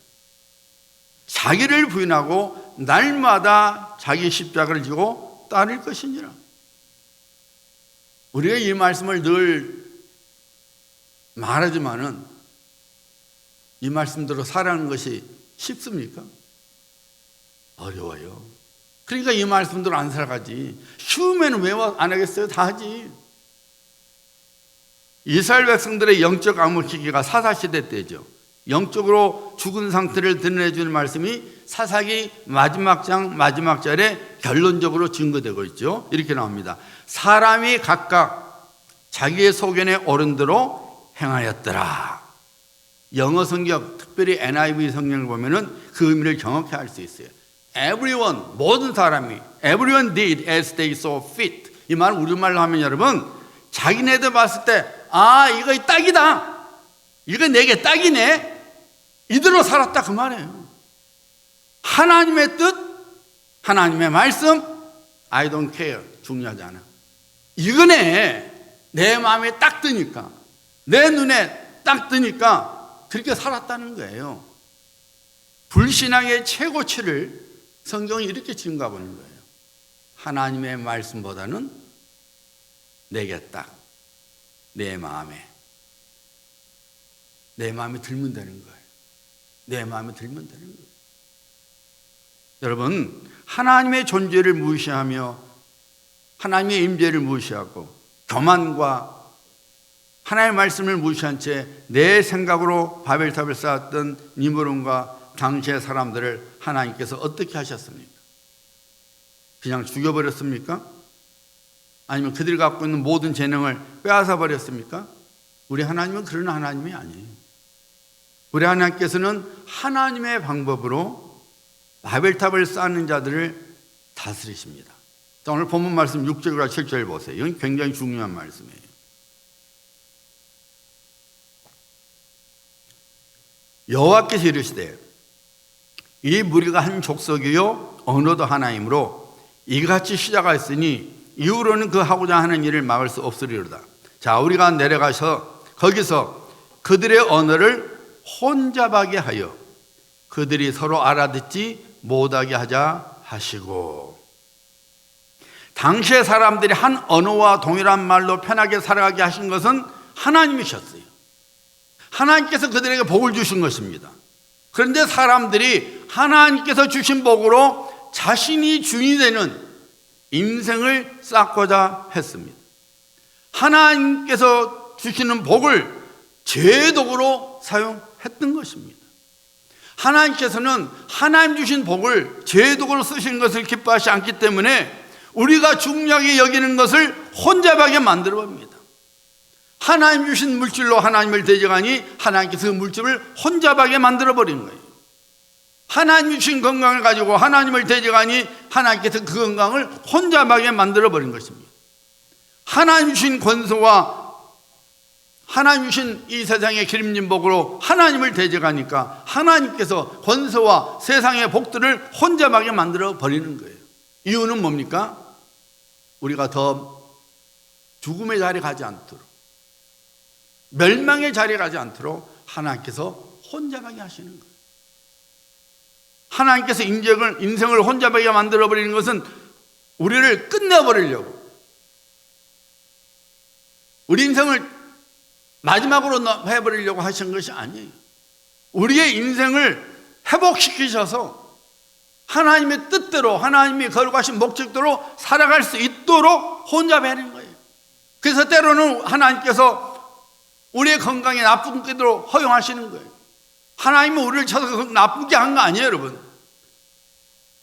자기를 부인하고 날마다 자기 십자가를 지고 따를 것이니라. 우리가 이 말씀을 늘 말하지만은 이 말씀대로 살아가는 것이 쉽습니까? 어려워요. 그러니까 이 말씀대로 안 살아가지. 쉬우면 왜 안 하겠어요? 다 하지. 이스라엘 백성들의 영적 암흑시기가 사사시대 때죠. 영적으로 죽은 상태를 드러내주는 말씀이 사사기 마지막 장 마지막 절에 결론적으로 증거되고 있죠. 이렇게 나옵니다. 사람이 각각 자기의 소견에 오른 대로 행하였더라. 영어 성경, 특별히 NIV 성경을 보면은 그 의미를 정확히 알 수 있어요. Everyone, 모든 사람이 everyone did as they saw fit. 이 말을 우리말로 하면 여러분, 자기네들 봤을 때 아, 이거 딱이다. 이거 내게 딱이네. 이대로 살았다 그 말이에요. 하나님의 뜻, 하나님의 말씀, I don't care. 중요하지 않아. 이거네. 내 마음에 딱 드니까, 내 눈에 딱 드니까 그렇게 살았다는 거예요. 불신앙의 최고치를 성경이 이렇게 증가하는 거예요. 하나님의 말씀보다는 내게 딱 내 마음에 들면 되는 거예요. 내 마음에 들면 되는 거예요. 여러분, 하나님의 존재를 무시하며 하나님의 임재를 무시하고 교만과 하나님의 말씀을 무시한 채 내 생각으로 바벨탑을 쌓았던 니므롯과 당시의 사람들을 하나님께서 어떻게 하셨습니까? 그냥 죽여버렸습니까? 아니면 그들이 갖고 있는 모든 재능을 빼앗아 버렸습니까? 우리 하나님은 그런 하나님이 아니에요. 우리 하나님께서는 하나님의 방법으로 바벨탑을 쌓는 자들을 다스리십니다. 자, 오늘 본문 말씀 6절과 7절 보세요. 이건 굉장히 중요한 말씀이에요. 여호와께서 이르시되 이 무리가 한 족속이요 언어도 하나이므로 이같이 시작하였으니 이후로는 그 하고자 하는 일을 막을 수 없으리로다. 자, 우리가 내려가서 거기서 그들의 언어를 혼잡하게 하여 그들이 서로 알아듣지 못하게 하자 하시고. 당시의 사람들이 한 언어와 동일한 말로 편하게 살아가게 하신 것은 하나님이셨어요. 하나님께서 그들에게 복을 주신 것입니다. 그런데 사람들이 하나님께서 주신 복으로 자신이 주인이 되는 인생을 쌓고자 했습니다. 하나님께서 주시는 복을 죄의 도구로 사용했던 것입니다. 하나님께서는 하나님 주신 복을 죄의 도구로 쓰시는 것을 기뻐하지 않기 때문에 우리가 중요하게 여기는 것을 혼잡하게 만들어 봅니다. 하나님 주신 물질로 하나님을 대적하니 하나님께서 그 물질을 혼잡하게 만들어 버린 거예요. 하나님 주신 건강을 가지고 하나님을 대적하니 하나님께서 그 건강을 혼잡하게 만들어 버린 것입니다. 하나님 주신 권소와 하나님 주신 이 세상의 기름진 복으로 하나님을 대적하니까 하나님께서 권소와 세상의 복들을 혼잡하게 만들어 버리는 거예요. 이유는 뭡니까? 우리가 더 죽음의 자리에 가지 않도록, 멸망의 자리에 가지 않도록 하나님께서 혼잡하게 하시는 거예요. 하나님께서 인생을 혼잡하게 만들어 버리는 것은 우리를 끝내버리려고, 우리 인생을 마지막으로 해버리려고 하신 것이 아니에요. 우리의 인생을 회복시키셔서 하나님의 뜻대로, 하나님이 거룩하신 목적대로 살아갈 수 있도록 혼잡해내는 거예요. 그래서 때로는 하나님께서 우리의 건강에 나쁜 대로 허용하시는 거예요. 하나님은 우리를 쳐서 나쁘게 한 거 아니에요, 여러분.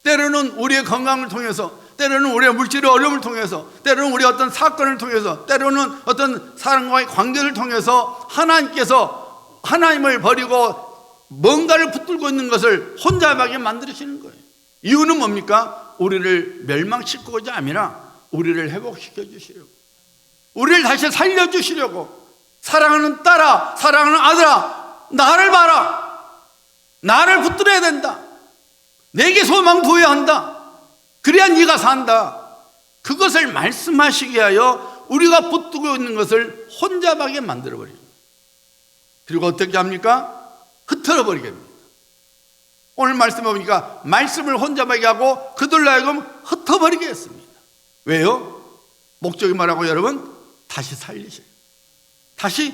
때로는 우리의 건강을 통해서, 때로는 우리의 물질의 어려움을 통해서, 때로는 우리의 어떤 사건을 통해서, 때로는 어떤 사람과의 관계를 통해서 하나님께서 하나님을 버리고 뭔가를 붙들고 있는 것을 혼잡하게 만드시는 거예요. 이유는 뭡니까? 우리를 멸망시키고자 아니라 우리를 회복시켜 주시려고, 우리를 다시 살려주시려고. 사랑하는 딸아, 사랑하는 아들아, 나를 봐라. 나를 붙들어야 된다. 내게 소망 두어야 한다. 그래야 네가 산다. 그것을 말씀하시게 하여 우리가 붙들고 있는 것을 혼잡하게 만들어버립니다. 그리고 어떻게 합니까? 흩어버리게 합니다. 오늘 말씀해 보니까 말씀을 혼잡하게 하고 그들로 하여금 흩어버리게 했습니다. 왜요? 목적이 뭐라고 여러분? 다시 살리셔요. 다시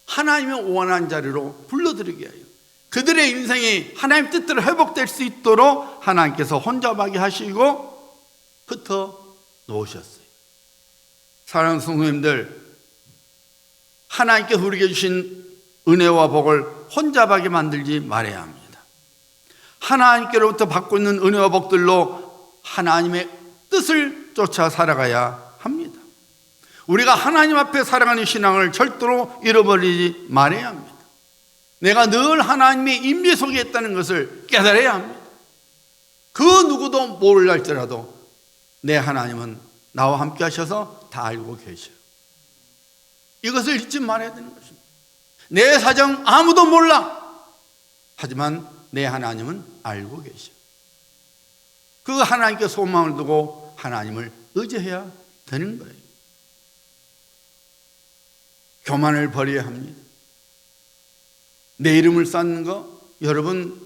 하나님의 원한 자리로 불러들이게 해요. 그들의 인생이 하나님 뜻대로 회복될 수 있도록 하나님께서 혼잡하게 하시고 흩어 놓으셨어요. 사랑하는 성도님들, 하나님께서 우리에게 주신 은혜와 복을 혼잡하게 만들지 말아야 합니다. 하나님께로부터 받고 있는 은혜와 복들로 하나님의 뜻을 쫓아 살아가야 합니다. 우리가 하나님 앞에 살아가는 신앙을 절대로 잃어버리지 말아야 합니다. 내가 늘 하나님의 임재 속에 있다는 것을 깨달아야 합니다. 그 누구도 모를 할지라도 내 하나님은 나와 함께 하셔서 다 알고 계셔요. 이것을 잊지 말아야 되는 것입니다. 내 사정 아무도 몰라. 하지만 내 하나님은 알고 계셔요. 그 하나님께 소망을 두고 하나님을 의지해야 되는 거예요. 교만을 버려야 합니다. 내 이름을 쌓는 거, 여러분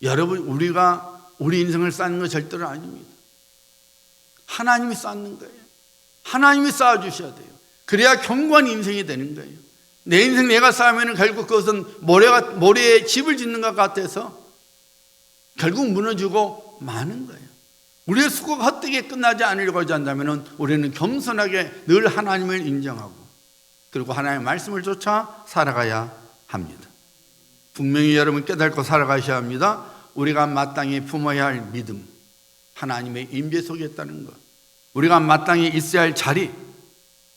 우리가 우리 인생을 쌓는 거 절대로 아닙니다. 하나님이 쌓는 거예요. 하나님이 쌓아주셔야 돼요. 그래야 견고한 인생이 되는 거예요. 내 인생 내가 쌓으면 결국 그것은 모래에 집을 짓는 것 같아서 결국 무너지고 마는 거예요. 우리의 수고가 헛되게 끝나지 않으려고 하지 않다면 우리는 겸손하게 늘 하나님을 인정하고 그리고 하나님의 말씀을 쫓아 살아가야 합니다. 분명히 여러분 깨닫고 살아가셔야 합니다. 우리가 마땅히 품어야 할 믿음, 하나님의 임재 속에 있다는 것, 우리가 마땅히 있어야 할 자리,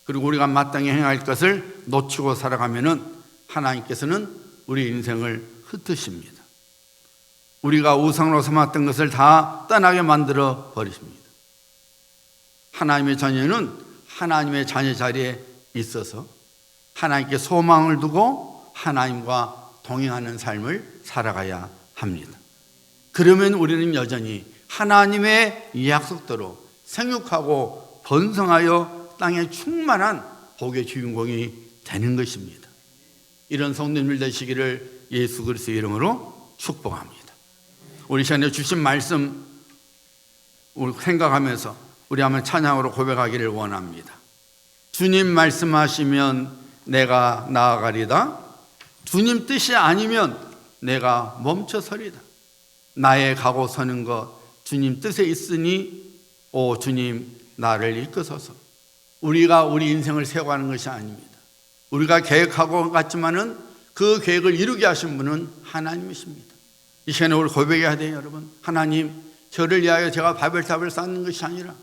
그리고 우리가 마땅히 행할 것을 놓치고 살아가면은 하나님께서는 우리 인생을 흩으십니다. 우리가 우상으로 삼았던 것을 다 떠나게 만들어 버리십니다. 하나님의 자녀는 하나님의 자녀 자리에 있어서 하나님께 소망을 두고 하나님과 동행하는 삶을 살아가야 합니다. 그러면 우리는 여전히 하나님의 약속대로 생육하고 번성하여 땅에 충만한 복의 주인공이 되는 것입니다. 이런 성도님들 되시기를 예수 그리스도의 이름으로 축복합니다. 우리 시간에 주신 말씀 생각하면서 우리 한번 찬양으로 고백하기를 원합니다. 주님 말씀하시면 내가 나아가리다. 주님 뜻이 아니면 내가 멈춰서리다. 나의 가고 서는 것 주님 뜻에 있으니 오 주님 나를 이끄소서. 우리가 우리 인생을 세워가는 것이 아닙니다. 우리가 계획하고 갔지만은 그 계획을 이루게 하신 분은 하나님이십니다. 이 시간에 우리 고백해야 돼요, 여러분. 하나님, 저를 위하여 제가 바벨탑을 쌓는 것이 아니라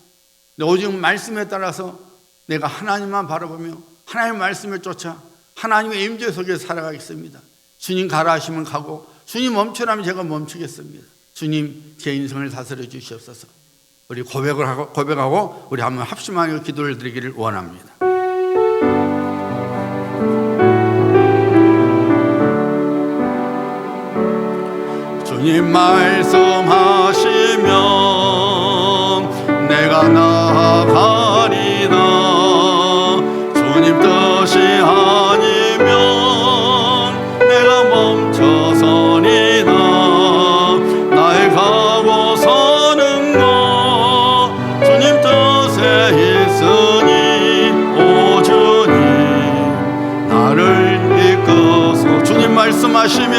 오직 말씀에 따라서 내가 하나님만 바라보며 하나님의 말씀을 쫓아 하나님의 임재 속에 살아가겠습니다. 주님 가라 하시면 가고 주님 멈추라면 제가 멈추겠습니다. 주님 제 인생을 다스려 주시옵소서. 우리 고백하고 우리 한번 합심하여 기도를 드리기를 원합니다. 주님 말씀하시면 내가 나아가리다. 주님 뜻이 아니면 내가 멈춰서리다. 나의 가고 서는 것 주님 뜻에 있으니 오 주님 나를 이끄소. 주님 말씀하시면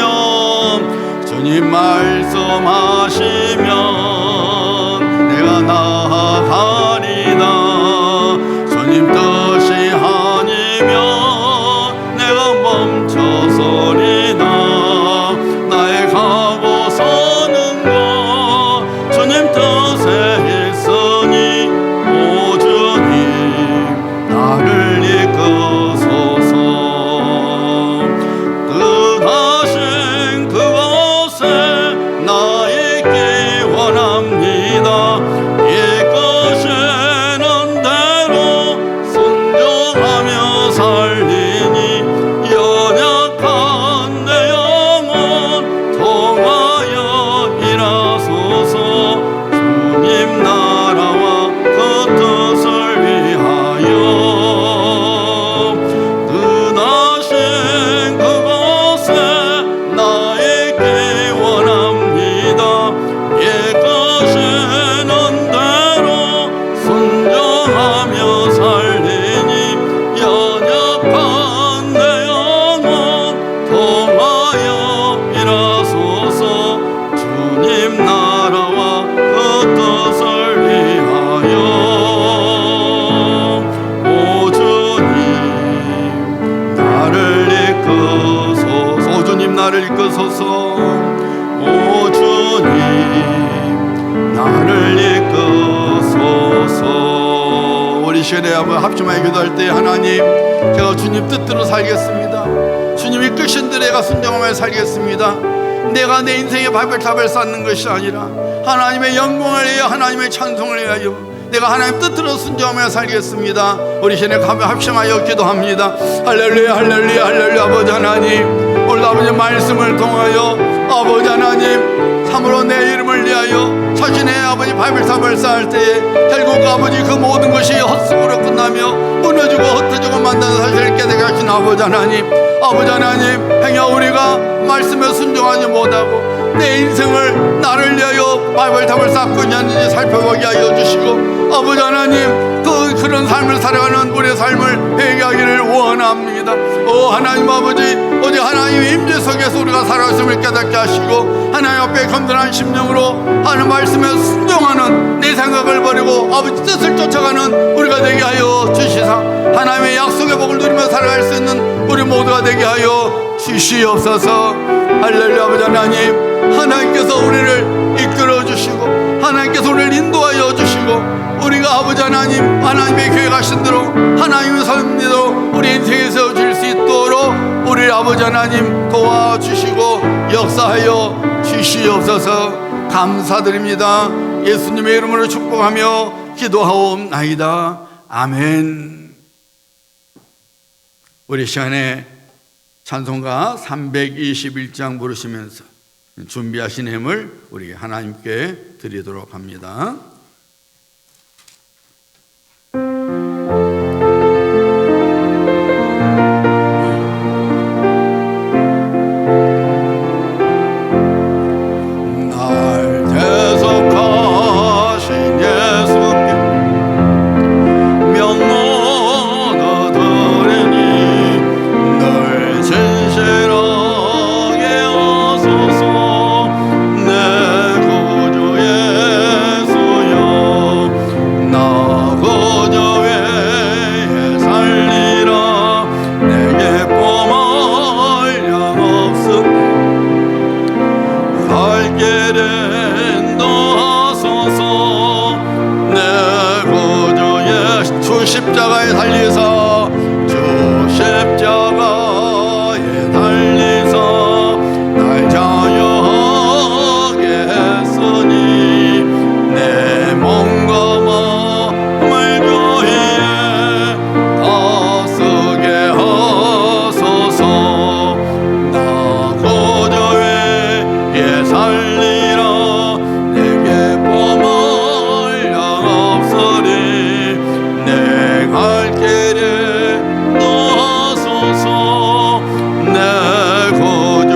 내가 나아가리다. 주님 뜻이 아니면 내가 멈춰서리다. 나의 가고 서는 것 주님 뜻에 있으니 오 주님 나를 이끄소서. 뜻하신 그곳에 나 있기 원합니다. 이끄시는 대로 순종하며 살리니 연약한 내 영혼 통하여 일하소서. 주님 나라와 그 뜻을 위하여 뜻하신 그곳에 나 있기 원합니다. 이끄시는 대로 순종하며 살리니 연약한 내 영혼 통하여 일하소서. 주님 나라와 그 뜻을 위하여 오 주님 나를 이끄소서. 오 주님 나를 이끄소서. 오 주님 나를 이끄소서. 우리 시간에 한번 합심하여 기도할 때 하나님 제가 주님 뜻대로 살겠습니다. 주님 이끄신 대로 내가 순종하며 살겠습니다. 내가 내 인생의 바벨탑을 쌓는 것이 아니라 하나님의 영광을 위하여 하나님의 찬송을 위하여 내가 하나님 뜻대로 순종하며 살겠습니다. 우리 시간에 합심하여 기도합니다. 할렐루야 할렐루야 할렐루야. 아버지 하나님 오늘 아버지 말씀을 통하여 아버지 하나님 참으로 내 이름을 위하여 자신의 아버지 바벨탑을 쌓을 때에 결국 아버지 그 모든 것이 헛수고로 끝나며 무너지고 흩어지고 만다는 사실을 깨닫게 하신 아버지 하나님 행여 우리가 말씀에 순종하지 못하고 내 인생을 나를 위하여 바벨탑을 쌓고 있는지 살펴보게 하여 주시고 아버지 하나님 그런 삶을 살아가는 우리의 삶을 회개하기를 원합니다. 오 하나님 아버지 어디 하나님의 임재 속에서 우리가 살아있음을 깨닫게 하시고 하나님 앞에 겸손한 심령으로 하나님 말씀에 순종하는 내 생각을 버리고 아버지 뜻을 쫓아가는 우리가 되게 하여 주시사 하나님의 약속의 복을 누리며 살아갈 수 있는 우리 모두가 되게 하여 주시옵소서. 할렐루야. 아버지 하나님께서 우리를 이끌어 주시고 하나님께서 우리를 인도하여 주시고 우리가 아버지 하나님의 계획하신 대로 하나님의 섭리대로 우리 인생에 세워질 수 있도록 우리 아버지 하나님 도와주시고 역사하여 주시옵소서. 감사드립니다. 예수님의 이름으로 축복하며 기도하옵나이다. 아멘. 우리 시간에 찬송가 321장 부르시면서 준비하신 힘을 우리 하나님께 드리도록 합니다.
늘 진실한
십자가에 달리사 주 십자가에 달리사 날 자유하게 했으니 내 몸과 마음을 교회에 다쓰게 하소서. 나 고저에 살리라 내게 범할 양 없으리 내 갈 길에 놓아소서. 내 구주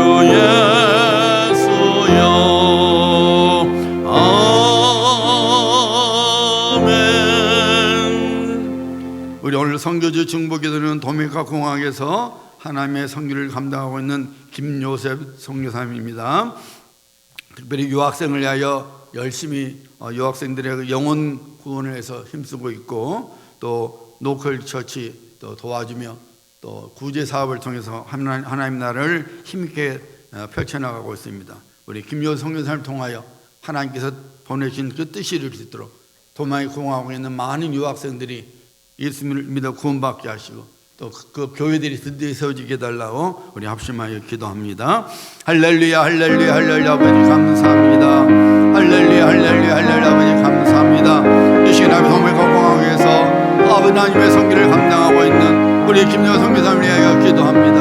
예수여. 아멘. 우리 오늘 선교지 중보기도는 도미니카 공항에서 하나님의 선교를 감당하고 있는 김요셉 선교사님입니다. 특별히 유학생을 위하여 열심히 유학생들의 영혼 구원을 해서 힘쓰고 있고, 또 노컬 처치 또 도와주며 또 구제 사업을 통해서 하나님 나라를 힘있게 펼쳐나가고 있습니다. 우리 김요셉 선교사님을 통하여 하나님께서 보내신 그 뜻이 이룰 수 있도록 도마니카 공화국에 있는 많은 유학생들이 예수님을 믿어 구원받게 하시고 또 그 교회들이 든든히 세워지게 해달라고 우리 합심하여 기도합니다. 할렐루야 할렐루야 할렐루야. 아버지 감사합니다. 할렐루야 할렐루야 할렐루야. 아버지 감사합니다. 이 시간 도미니카 공화국에서 아버지 하나님의 선교를 감당하고 있는 우리 김요셉 선교사님을 위하여 기도합니다.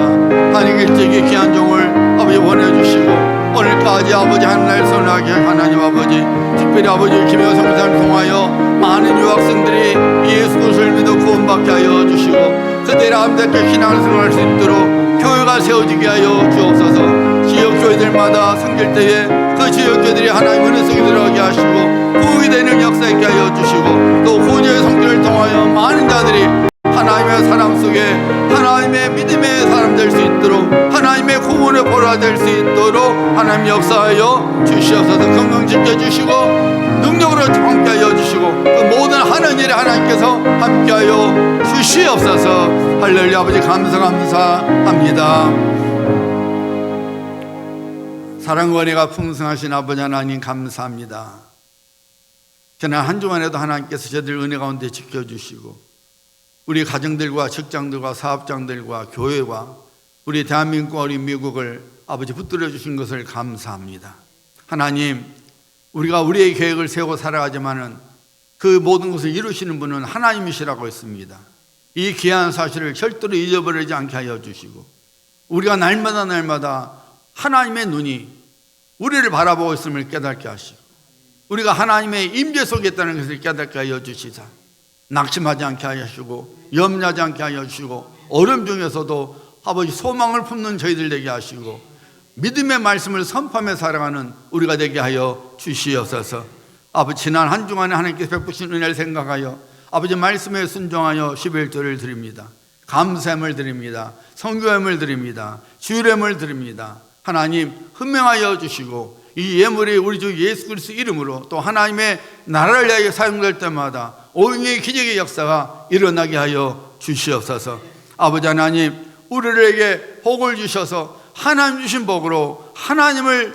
하나님 일찍이 귀한 종을 아버지 보내주시고 오늘까지 아버지 하나님을 선하게 하나님 아버지, 특별히 아버지 김요셉 선교사님을 통하여 많은 유학생들이 예수 그리스도를 믿어 구원받게 하여 주시고 그들의 아름답게 신앙을 생활할 수 있도록 교회가 세워지게 하여 주옵소서. 지역교회들마다 섬길 때에 그 지역교회들이 하나님 은혜 속에 들어가게 하시고 구원이 되는 역사 있게 하여 주시고 또 구제의 성교를 통하여 많은 자들이 하나님의 사랑 속에 하나님의 믿음의 사람 될 수 있도록 하나님의 구원의 보라 될 수 있도록 하나님 역사하여 주시옵소서. 건강 지켜주시고 능력으로 함께하여 주시고 그 모든 하는 일에 하나님께서 함께하여 주시옵소서. 할렐루야. 아버지 감사합니다. 사랑과 은혜가 풍성하신 아버지 하나님 감사합니다. 지난 한 주간에도 하나님께서 저희들 은혜 가운데 지켜주시고 우리 가정들과 직장들과 사업장들과 교회와 우리 대한민국과 우리 미국을 아버지 붙들어 주신 것을 감사합니다. 하나님, 우리가 우리의 계획을 세우고 살아가지만은 그 모든 것을 이루시는 분은 하나님이시라고 했습니다. 이 귀한 사실을 절대로 잊어버리지 않게 하여 주시고 우리가 날마다 하나님의 눈이 우리를 바라보고 있음을 깨닫게 하시고 우리가 하나님의 임재 속에 있다는 것을 깨닫게 하여 주시사 낙심하지 않게 하여 주시고 염려하지 않게 하여 주시고 어려움 중에서도 아버지 소망을 품는 저희들 되게 하시고 믿음의 말씀을 선포하며 살아가는 우리가 되게 하여 주시옵소서. 아버지 지난 한 주간에 하나님께서 베푸신 은혜를 생각하여 아버지 말씀에 순종하여 11조를 드립니다. 감사함을 드립니다. 성교함을 드립니다. 주일함을 드립니다. 하나님 훈명하여 주시고 이 예물이 우리 주 예수 그리스도 이름으로 또 하나님의 나라를 위하여 사용될 때마다 오용의 기적의 역사가 일어나게 하여 주시옵소서. 아버지 하나님 우리에게 복을 주셔서 하나님 주신 복으로 하나님의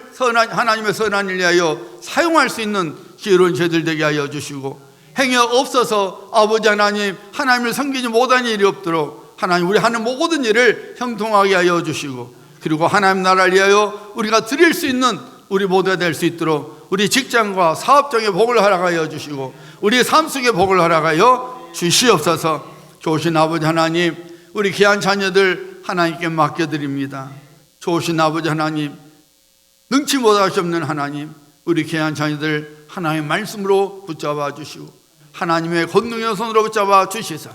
선한 일 위하여 사용할 수 있는 지혜로운 저희들 되게 하여 주시고 행여 없어서 아버지 하나님 하나님을 섬기지 못하는 일이 없도록 하나님 우리 하는 모든 일을 형통하게 하여 주시고 그리고 하나님 나라를 위하여 우리가 드릴 수 있는 우리 모두가 될 수 있도록 우리 직장과 사업장에 복을 허락하여 주시고 우리 삶 속에 복을 허락하여 주시옵소서. 좋으신 아버지 하나님 우리 귀한 자녀들 하나님께 맡겨드립니다. 좋으신 아버지 하나님 능치 못할 수 없는 하나님 우리 귀한 자녀들 하나님의 말씀으로 붙잡아 주시고 하나님의 권능의 손으로 붙잡아 주시사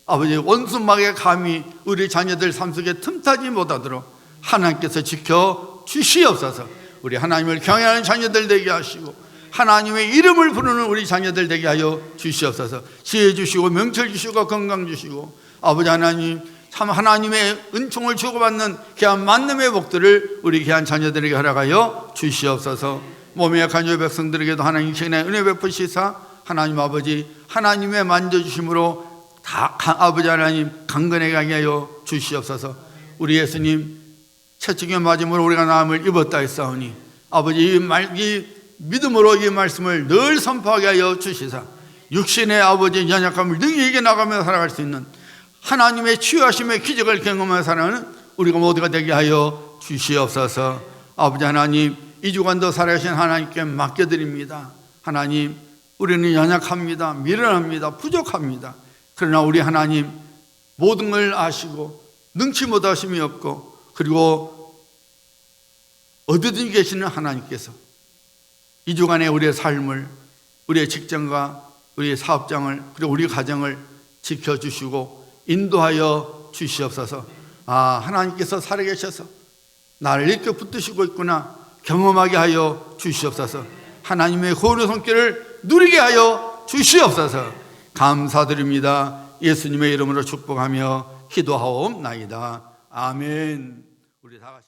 아버지 원수막의 감히 우리 자녀들 삶 속에 틈타지 못하도록 하나님께서 지켜 주시옵소서. 우리 하나님을 경외하는 자녀들 되게 하시고 하나님의 이름을 부르는 우리 자녀들 되게 하여 주시옵소서. 지혜 주시고 명철 주시고 건강 주시고 아버지 하나님 참 하나님의 은총을 주고받는 귀한 만남의 복들을 우리 귀한 자녀들에게 허락하여 주시옵소서. 몸에 약한 주 백성들에게도 하나님 신의 은혜 베푸시사 하나님 아버지 하나님의 만져주심으로 다 아버지 하나님 강건하게 하여 주시옵소서. 우리 예수님 채찍에 맞음으로 우리가 나음을 입었다 했사오니 아버지 이 믿음으로 이 말씀을 늘 선포하게 하여 주시사 육신의 아버지의 연약함을 능히 이겨나가며 살아갈 수 있는 하나님의 치유하심의 기적을 경험하며 살아가는 우리가 모두가 되게 하여 주시옵소서. 아버지 하나님, 이 주간도 살아계신 하나님께 맡겨드립니다. 하나님, 우리는 연약합니다. 미련합니다. 부족합니다. 그러나 우리 하나님 모든 걸 아시고 능치 못하심이 없고, 그리고 어디든지 계시는 하나님께서 이 주간에 우리의 삶을, 우리의 직장과 우리의 사업장을, 그리고 우리 가정을 지켜주시고 인도하여 주시옵소서. 하나님께서 살아계셔서 나를 이렇게 붙드시고 있구나 경험하게 하여 주시옵소서. 하나님의 고운의 손길을 누리게 하여 주시옵소서. 감사드립니다. 예수님의 이름으로 축복하며 기도하옵나이다. 아멘. 우리 다 같이